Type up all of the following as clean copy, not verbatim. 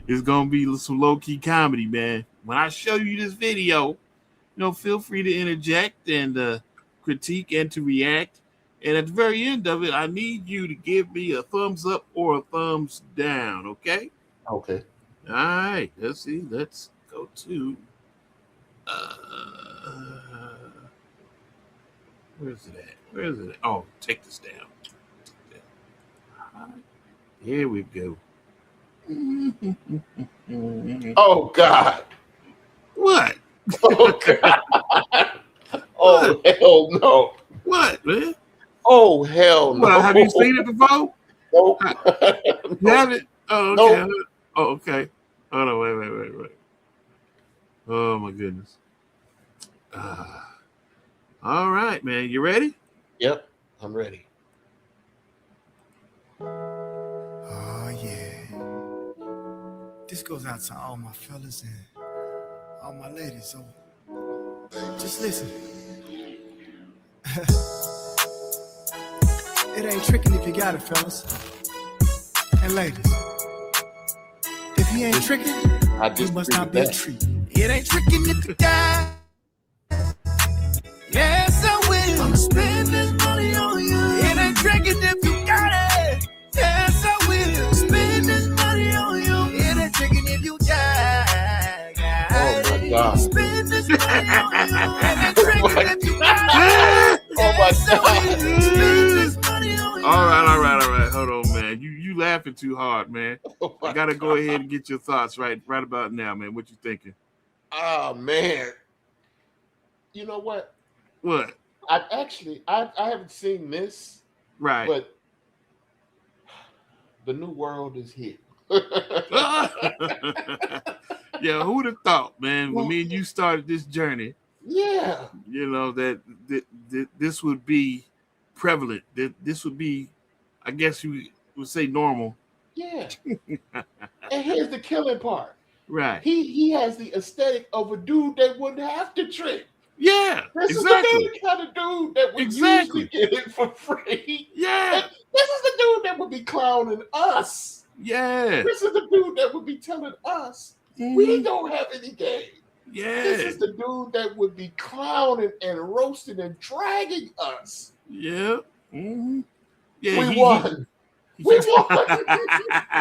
It's gonna be some low key comedy, man. When I show you this video, feel free to interject and critique and to react. And at the very end of it, I need you to give me a thumbs up or a thumbs down. Okay. Okay. All right. Let's see. Let's go to. Where's it at? Where's it at? Oh, take this down. All right. Here we go. Oh God. What? Oh God. Oh hell no. What, man? Oh hell no. Well, have you seen it before? Nope. You haven't? Oh, okay. Nope. Oh, okay. Hold on, wait. Oh my goodness. All right, man. You ready? Yep, I'm ready. Oh yeah. This goes out to all my fellas and all my ladies. So just listen. It ain't tricking if you got it, fellas. And ladies. If he ain't tricking, he must not be a treat. It ain't tricking if you got it. Yes, I will. I'ma spend this money on you. It ain't tricking if you got it. Yes, I will. Spend this money on you. It ain't tricking if you got it. Oh my God. Spend this money on you. It ain't tricking if you got it. Oh my God. Spend this money on you. All right. Hold on, man. You laughing too hard, man. Oh I gotta go ahead and get your thoughts right about now, man. What you thinking? Oh man. You know what? What? I haven't seen this, Right. but the new world is here. Yeah, who would have thought, man, when me and you started this journey, Yeah. that this would be prevalent, that this would be, I guess you would say, normal. Yeah. And here's the killing part. Right. He has the aesthetic of a dude that wouldn't have to trick. Yeah, This exactly. is the kind of dude that would Exactly. usually get it for free. Yeah, And this is the dude that would be clowning us. yeah, This is the dude that would be telling us we don't have any game. yeah, This is the dude that would be clowning and roasting and dragging us. yeah. Mm-hmm. Yeah, We won. We won.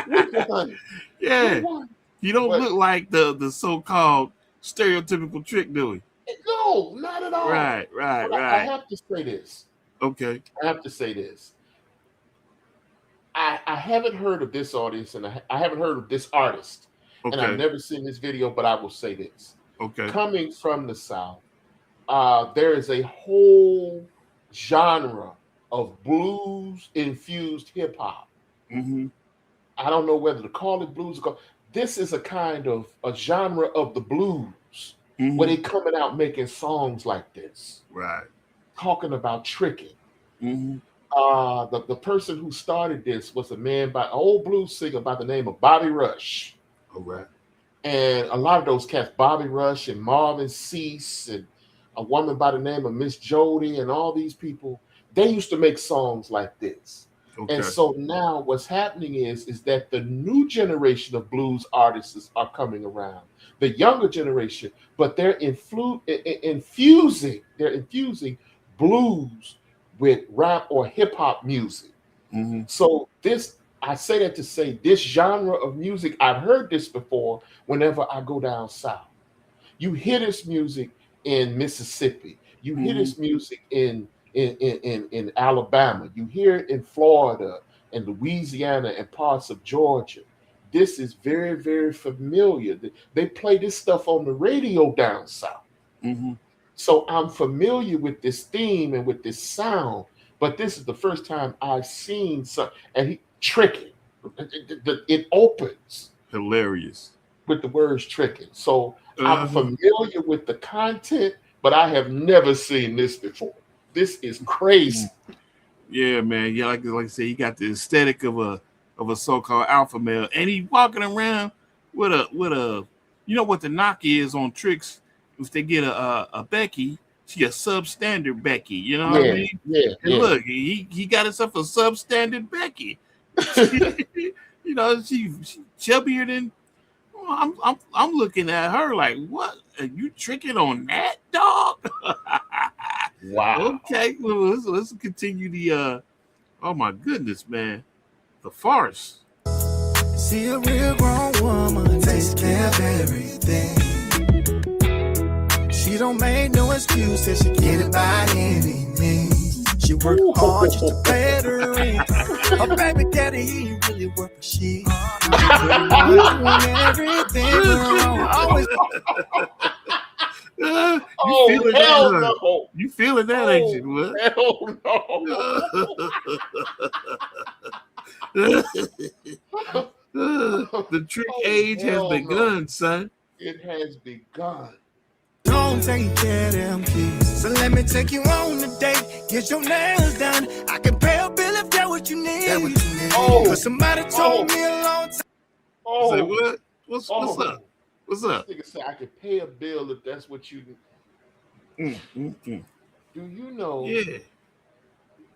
We won. Yeah, We won. he don't But- look like the so-called stereotypical trick, do he? No, not at all. Right. But I have to say this. Okay. I have to say this. I haven't heard of this audience and I haven't heard of this artist. And I've Okay. never seen this video, but I will say this. Okay. Coming from the South, there is a whole genre of blues-infused hip-hop. Mm-hmm. I don't know whether to call it blues or this is a kind of a genre of the blues Mm-hmm. where they coming out making songs like this, Right. talking about tricking. Mm-hmm. The person who started this was an old blues singer by the name of Bobby Rush. All right. And a lot of those cats, Bobby Rush and Marvin Cease and a woman by the name of Miss Jody and all these people, they used to make songs like this. Okay. And so now what's happening is that the new generation of blues artists are coming around, the younger generation, but they're infusing blues with rap or hip hop music. Mm-hmm. So I say that to say this genre of music, I've heard this before whenever I go down south. You hear this music in Mississippi. You hear this music in Alabama. You hear it in Florida and Louisiana and parts of Georgia. This is very, very familiar. They play this stuff on the radio down south. Mm-hmm. So I'm familiar with this theme and with this sound, but this is the first time I've seen and he tricking. It opens Hilarious. with the words tricking. So I'm familiar with the content, but I have never seen this before. This is crazy. Yeah, man. Yeah, like I said, he got the aesthetic of a so-called alpha male, and he walking around with a you know what the knock is on tricks. If they get a Becky, she a substandard Becky. You know what I mean? Yeah. And look, he got himself a substandard Becky. You know, she chubbier I'm looking at her like, what? Are you tricking on that, dog? Wow. Okay, well, let's continue the. Oh my goodness, man, the farce. See a real grown woman takes care of everything. She don't make no excuses. She get it by any means. She work hard just to pay the rent. Her baby daddy, he really work for she. Doing everything wrong. Always. You Oh, feeling hell that? no. You feeling that, ain't you? What? Hell no. The trick age has begun, son. It has begun. Don't take care of them kids. So let me take you on a date. Get your nails done. I can pay a bill if that's what you need. Oh. Cause somebody told me a long time. Say what? What's up? What's up? This nigga say I can pay a bill if that's what you need. Do you know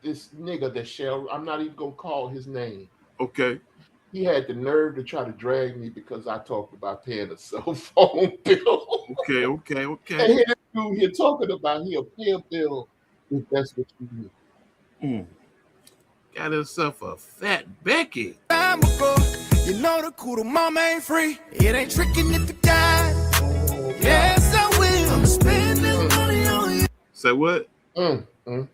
this nigga that Shell? I'm not even gonna call his name. Okay. He had the nerve to try to drag me because I talked about paying a cell phone bill. Okay. And here this dude here talking about he'll pay a bill if that's what you need. Got himself a fat Becky. Time ago, you know the cool mama ain't free. It ain't tricking if you die. Yes, I will. I'm spending money on you. Say what? It ain't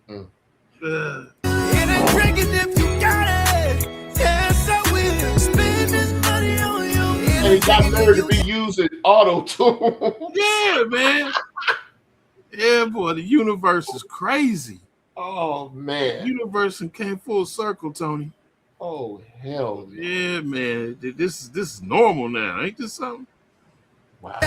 tricking if you got it. Yes, I will. Spend this money on you. And he got nerve to be using auto-tune. Yeah, man. Yeah, boy, the universe is crazy. Oh, man. The universe came full circle, Tony. Oh, hell no. Yeah, man. This is normal now. Ain't this something? Wow.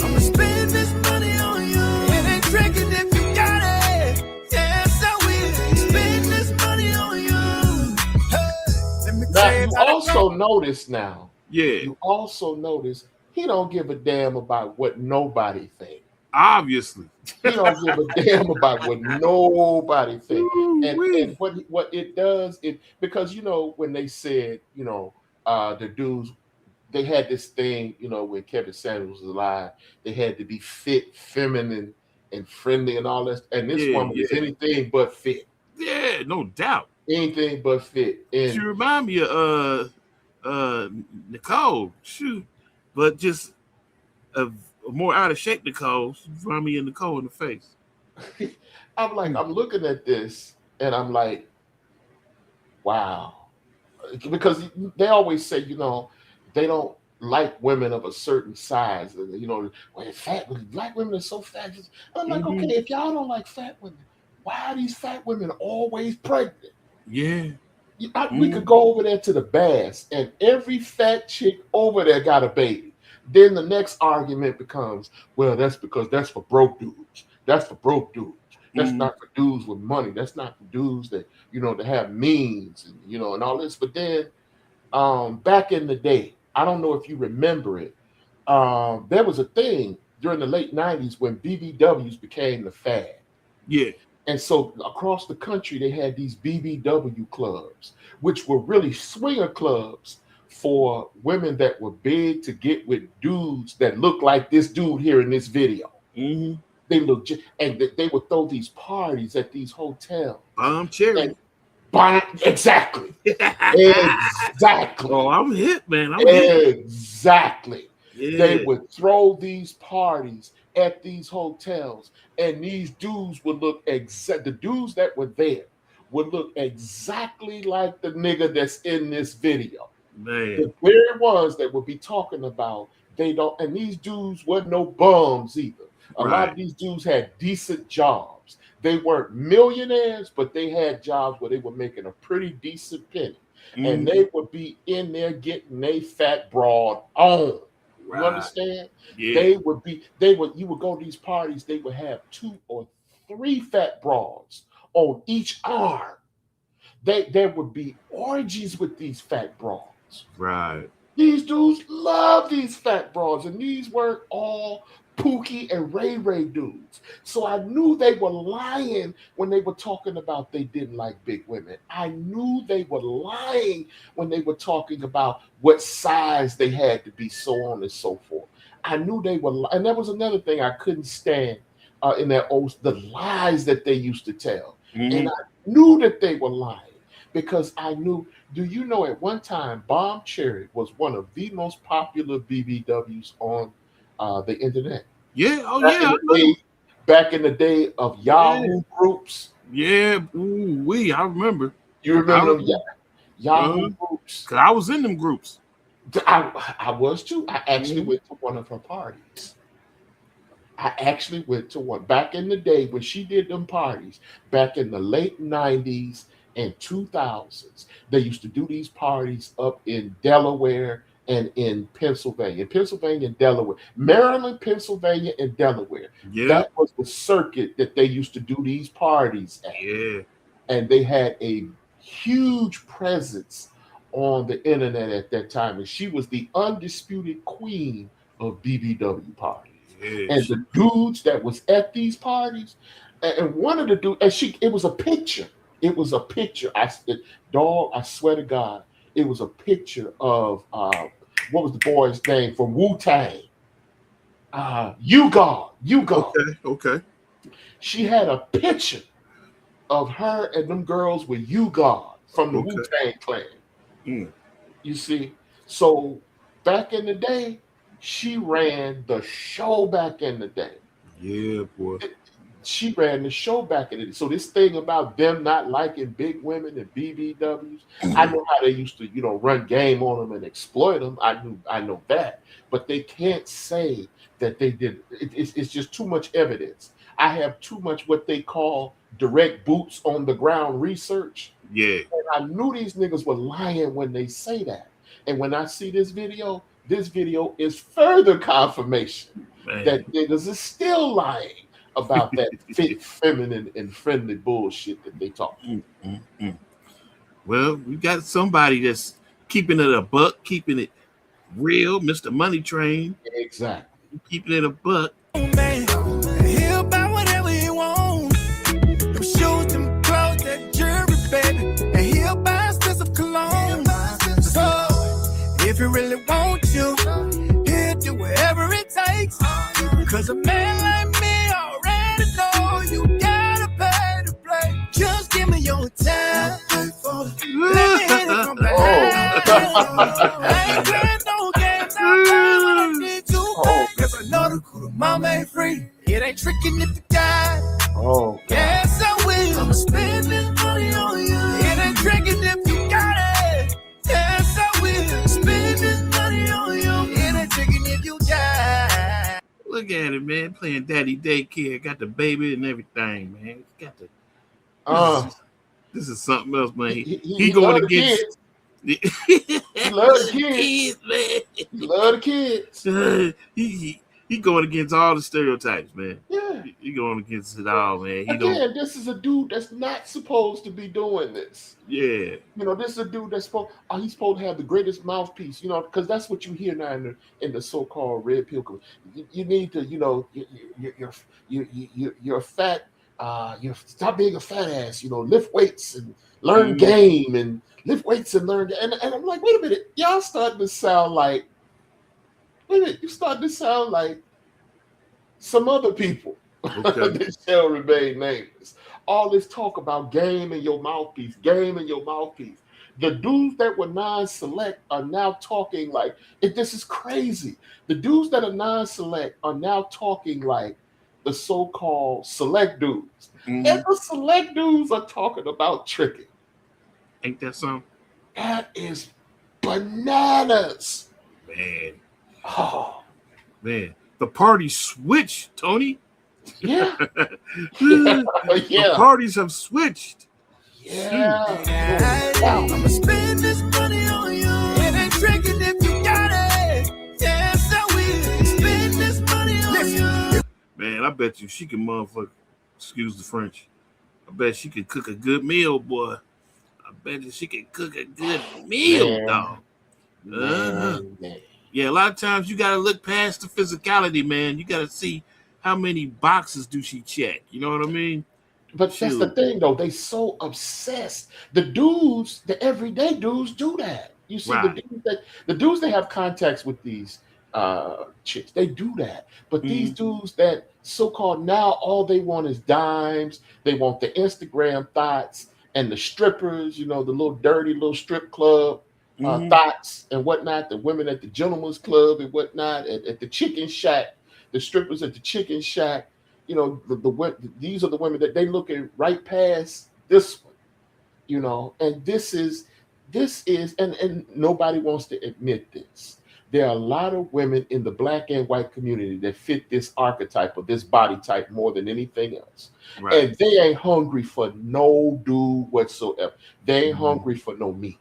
I'ma spend this money on you. It ain't tricking if you got it. Yes, I will. Spend this money on you. Hey, let me Now, you also notice now. Yeah. You also notice he don't give a damn about what nobody thinks. Obviously. He don't give a damn about what nobody thinks. And what it does, because you know when they said, you know, the dudes, they had this thing, you know, when Kevin Samuels was alive, they had to be fit, feminine, and friendly and all that. And this woman was anything but fit. Yeah, no doubt. Anything but fit. And she remind me of Nicole, shoot, but just a more out of shape Nicole. She remind me of Nicole in the face. I'm like, I'm looking at this and I'm like, wow. Because they always say, you know, they don't like women of a certain size. And, you know, when black women are so fat. I'm like, okay, if y'all don't like fat women, why are these fat women always pregnant? Yeah. We could go over there to the Bass and every fat chick over there got a baby. Then the next argument becomes, well, that's because that's for broke dudes. That's for broke dudes. That's not for dudes with money. That's not for dudes that, you know, that have means and, you know, and all this. But then back in the day, I don't know if you remember it. There was a thing during the late 90s when BBWs became the fad. Yeah. And so across the country, they had these BBW clubs, which were really swinger clubs for women that were big to get with dudes that look like this dude here in this video. They look, and they would throw these parties at these hotels. Cherry. Exactly. Exactly. Oh, I'm hip, man. Exactly. Yeah. They would throw these parties at these hotels, and these dudes would look the dudes that were there would look exactly like the nigga that's in this video. Man. The very ones that would be talking about, they don't, and these dudes weren't no bums either. A lot of these dudes had decent jobs. They weren't millionaires, but they had jobs where they were making a pretty decent penny. And they would be in there getting a fat broad on. You understand? Yeah. You would go to these parties, they would have 2 or 3 fat broads on each arm. There would be orgies with these fat broads. Right. These dudes love these fat broads, and these weren't all Pookie and Ray Ray dudes. So I knew they were lying when they were talking about they didn't like big women. I knew they were lying when they were talking about what size they had to be, so on and so forth. I knew they were, and that was another thing I couldn't stand in that the lies that they used to tell. Mm-hmm. And I knew that they were lying because I knew. Do you know at one time Bomb Cherry was one of the most popular BBWs on the internet? Yeah, oh Back in the day of Yahoo groups. Yeah, ooh, I remember. You remember them Yahoo groups? Cause I was in them groups. I was too. I actually went to one of her parties. I actually went to one back in the day when she did them parties, back in the late 90s and 2000s. They used to do these parties up in Delaware and in Pennsylvania. Pennsylvania and Delaware. Maryland, Pennsylvania, and Delaware. Yeah. That was the circuit that they used to do these parties at. Yeah. And they had a huge presence on the internet at that time. And she was the undisputed queen of BBW parties. Yeah, and the dudes that was at these parties, and one of the dudes, and it was a picture. It was a picture. I swear to God, it was a picture of what was the boy's name from Wu-Tang? U-God. Okay. She had a picture of her and them girls with U-God from the Wu-Tang clan. Mm. You see, so back in the day, she ran the show back in the day. Yeah, boy. She ran the show back in the day. So this thing about them not liking big women and BBWs, I know how they used to, run game on them and exploit them. I know that. But they can't say that they did. It's just too much evidence. I have too much what they call direct boots on the ground research. Yeah. And I knew these niggas were lying when they say that. And when I see this video is further confirmation that niggas is still lying about that fit, feminine, and friendly bullshit that they talk. Well, we got somebody that's keeping it a buck, keeping it real, Mr. Money Train. Exactly. Keeping it a buck. Man, he'll buy whatever he wants. Them shoes, them clothes, that jewelry, baby. And he'll buy expensive cologne. So, if he really wants you, he'll do whatever it takes. Cause a man like me already know you gotta pay to play. Just give me your time. Let me hit it from behind. I ain't playing no games. I'm playing when I need to. Cause I know the cool mama ain't free. It ain't tricking if you got it. Yes, I will. I'ma spend this money on you. It ain't tricking if you got it. Yes, I will. Spend this money on you. It ain't tricking if you got it. Look at it, man. Playing daddy daycare. Got the baby and everything, man. Got the. This is something else, man. He going against. He love the kids, man. He love the kids. He going against all the stereotypes, man. Yeah. He going against it all, man. This is a dude that's not supposed to be doing this. Yeah. This is a dude that's he's supposed to have the greatest mouthpiece, because that's what you hear now in the so-called red pill. You need to, you're fat. You stop being a fat ass. Lift weights and learn game and lift weights and learn. And I'm like, wait a minute, y'all starting to sound like. Wait a minute, you starting to sound like some other people that shall remain nameless. All this talk about game and your mouthpiece, game and your mouthpiece. The dudes that were non-select are now talking like this is crazy. The dudes that are non-select are now talking like the so-called select dudes. And the select dudes are talking about tricking. Ain't that something? That is bananas. Man. Oh. Man. The party switched, Tony. Yeah. The parties have switched. Yeah. I'ma spend this money on you. It ain't tricking if you got it. Yes, I will. Spend this money on you. Man, I bet you she can excuse the French. I bet she could cook a good meal, boy. I bet you she can cook a good meal, dog. Man. Yeah, a lot of times you got to look past the physicality, man. You got to see how many boxes do she check. You know what I mean? But that's the Shoot. thing, though. They so obsessed. The dudes, the everyday dudes, do that. You see, Right. the dudes that have contacts with these chicks, they do that. But these Mm-hmm. dudes that so-called now all they want is dimes. They want the Instagram thoughts and the strippers. You know, the little dirty little strip club Mm-hmm. thoughts and whatnot. The women at the gentleman's club and whatnot. At the chicken shack, the strippers at the chicken shack. You know, these are the women that they looking right past this one, you know, and this is and nobody wants to admit this. There are a lot of women in the black and white community that fit this archetype of this body type more than anything else. Right. And they ain't hungry for no dude whatsoever. They ain't Mm-hmm. hungry for no meat.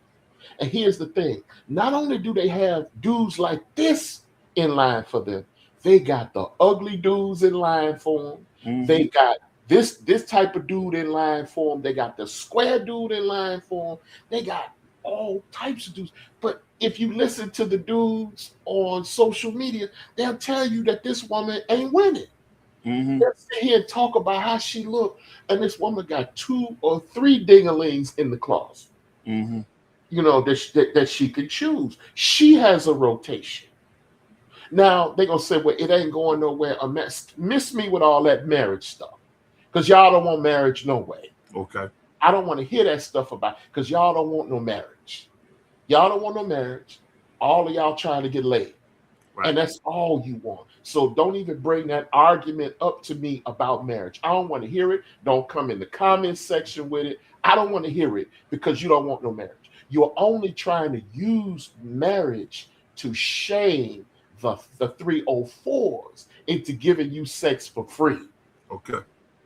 And here's the thing: not only do they have dudes like this in line for them, they got the ugly dudes in line for them. Mm-hmm. They got this type of dude in line for them. They got the square dude in line for them. They got all types of dudes. But if you listen to the dudes on social media, they'll tell you that this woman ain't winning. Mm-hmm. They'll sit here and talk about how she look, and this woman got 2 or 3 dinglings in the closet. Mm-hmm. You know, that she could choose. She has a rotation. Now they're gonna say, well, it ain't going nowhere. Miss me with all that marriage stuff. Because y'all don't want marriage no way. Okay. I don't want to hear that stuff about because y'all don't want no marriage. Y'all don't want no marriage. All of y'all trying to get laid. Right. And that's all you want. So don't even bring that argument up to me about marriage. I don't want to hear it. Don't come in the comments section with it. I don't want to hear it because you don't want no marriage. You're only trying to use marriage to shame the 304s into giving you sex for free. Okay.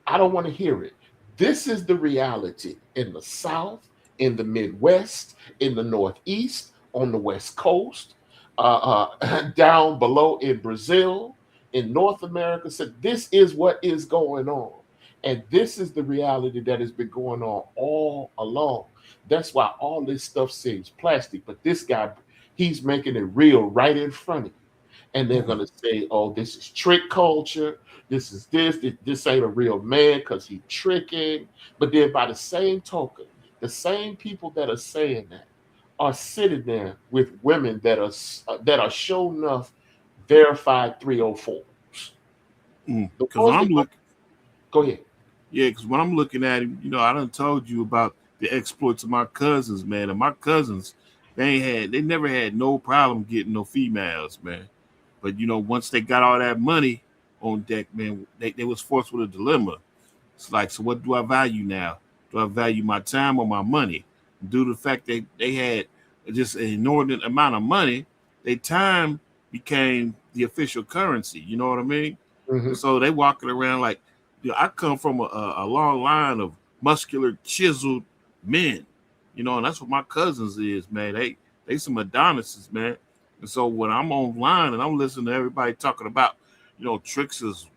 I don't want to hear it. This is the reality in the South, in the Midwest, in the Northeast, on the West Coast, down below in Brazil, in North America. So this is what is going on. And this is the reality that has been going on all along. That's why all this stuff seems plastic. But this guy, he's making it real right in front of you. And they're going to say, oh, this is trick culture. This is this ain't a real man because he's tricking. But then by the same token, the same people that are saying that are sitting there with women that are sure enough verified 304s. Because I'm looking. Go ahead. Yeah, because when I'm looking at him, you know, I done told you about the exploits of my cousins, man. And my cousins, they never had no problem getting no females, man. But you know, once they got all that money on deck, man, they was forced with a dilemma. It's like, so what do I value now? Do I value my time or my money? Due to the fact that they had just an inordinate amount of money, their time became the official currency. You know what I mean? Mm-hmm. So they walking around like, you know, I come from a long line of muscular, chiseled men. You know, and that's what my cousins is, man. They some Adonises, man. And so when I'm online and I'm listening to everybody talking about, you know, tricks is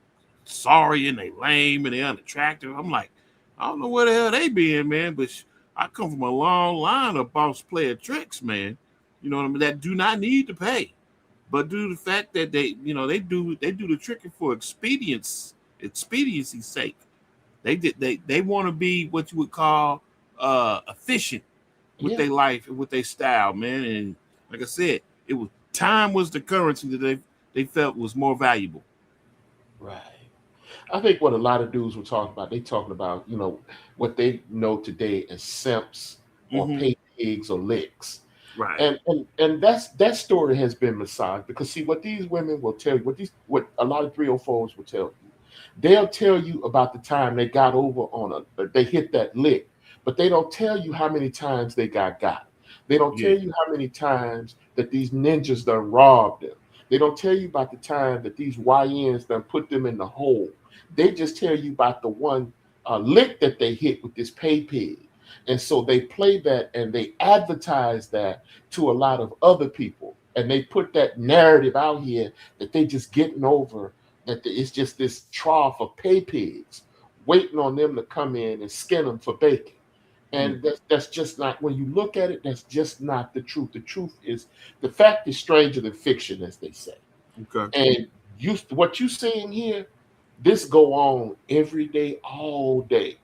sorry and they lame and they unattractive, I'm like, I don't know where the hell they been, man. But I come from a long line of boss player tricks, man. You know what I mean? That do not need to pay, but due to the fact that they do the tricking for expediency's sake. They want to be what you would call efficient with their life and with their style, man. And like I said, time was the currency that they felt was more valuable. Right. I think what a lot of dudes were talking about, they talking about, you know, what they know today as simps or pay pigs or licks. Right. And that story has been massaged because see what these women will tell you, what a lot of 304s will tell you. They'll tell you about the time they got over they hit that lick, but they don't tell you how many times they got. They don't tell you how many times that these ninjas done robbed them. They don't tell you about the time that these YNs done put them in the hole. They just tell you about the one lick that they hit with this pay pig. And so they play that and they advertise that to a lot of other people. And they put that narrative out here that they just getting over, that it's just this trough of pay pigs waiting on them to come in and skin them for bacon. And that's just not, when you look at it, that's just not the truth. The truth is, the fact is stranger than fiction, as they say. Okay. And what you seeing here, this go on every day, all day,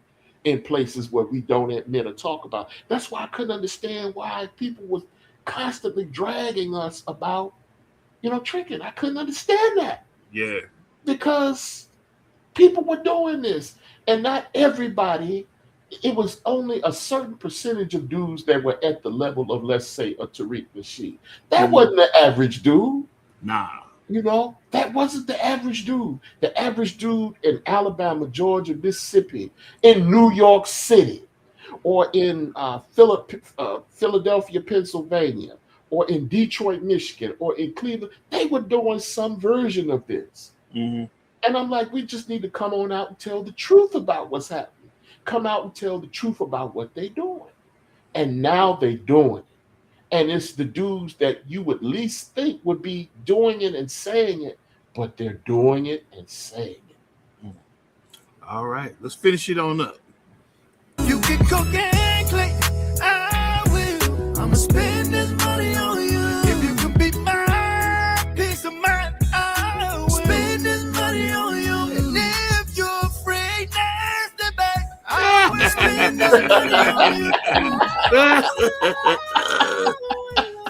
in places where we don't admit or talk about. That's why I couldn't understand why people was constantly dragging us about, tricking. I couldn't understand that. Yeah. Because people were doing this, and not everybody. It was only a certain percentage of dudes that were at the level of, let's say, a Tariq Nasheed. That wasn't the average dude. Nah. That wasn't the average dude. The average dude in Alabama, Georgia, Mississippi, in New York City, or in Philadelphia, Pennsylvania, or in Detroit, Michigan, or in Cleveland, they were doing some version of this. Mm-hmm. And I'm like, we just need to come on out and tell the truth about what's happening. Come out and tell the truth about what they're doing. And now they're doing it. And it's the dudes that you would least think would be doing it and saying it, but they're doing it and saying it. All right, let's finish it on up. You can cook and clean, I will. I'ma spend this money on you. If you can be my peace of mind, I will spend this money on you. And if you're afraid, nasty back, I will spend this money on you.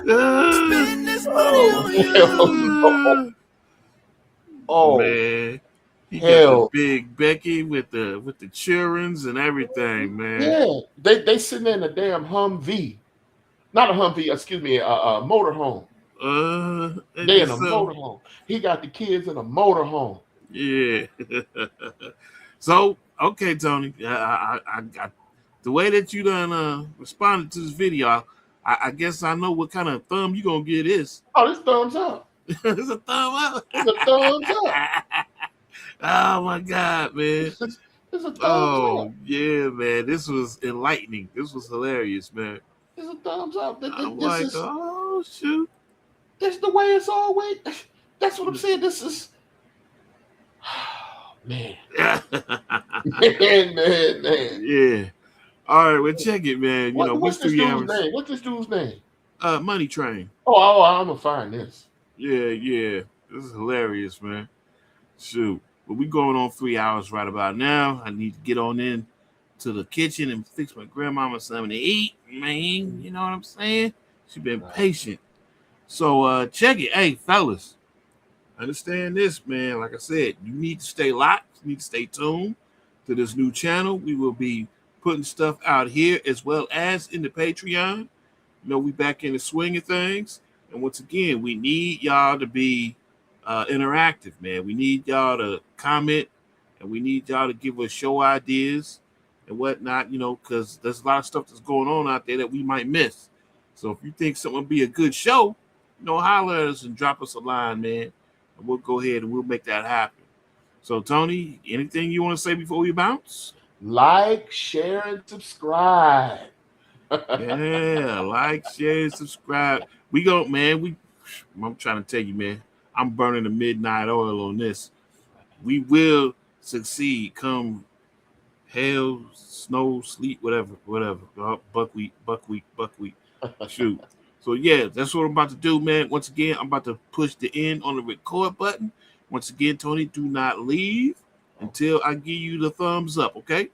Spend this money on you. Oh man. He hell. got the big Becky with the childrens and everything, man. Yeah, they sitting in a damn Humvee, not a Humvee, excuse me, a motorhome. They in a motorhome. He got the kids in a motorhome. Yeah. So okay, Tony, I the way that you done responded to this video, I guess I know what kind of thumb you gonna give this. Oh, this thumbs up. It's a thumb up. It's a thumbs up. Oh my God, man. It's a thumbs up. Yeah, man. This was enlightening. This was hilarious, man. It's a thumbs up. I'm like, oh shoot. This is the way it's always. That's what I'm saying. This is man. man. Yeah. All right, well, check it, man. What's this dude's name? What's this dude's name? Money Train. Oh, I'm gonna find this. Yeah. This is hilarious, man. Shoot. But we going on 3 hours right about now. I need to get on in to the kitchen and fix my grandmama something to eat, man. You know what I'm saying? She been patient. So check it. Hey, fellas, understand this, man. Like I said, you need to stay locked. You need to stay tuned to this new channel. We will be putting stuff out here as well as in the Patreon. We back in the swing of things. And once again, we need y'all to be interactive, man. We need y'all to comment, and we need y'all to give us show ideas and whatnot, because there's a lot of stuff that's going on out there that we might miss. So if you think something would be a good show, holler at us and drop us a line, man, and we'll go ahead and we'll make that happen. So, Tony, anything you want to say before we bounce? Like, share, and subscribe. Yeah, like, share, and subscribe. We go, man. I'm trying to tell you, man. I'm burning the midnight oil on this. We will succeed come hail, snow, sleet, whatever. Buckwheat. Shoot. So, yeah, that's what I'm about to do, man. Once again, I'm about to push the end on the record button. Once again, Tony, do not leave until I give you the thumbs up, okay?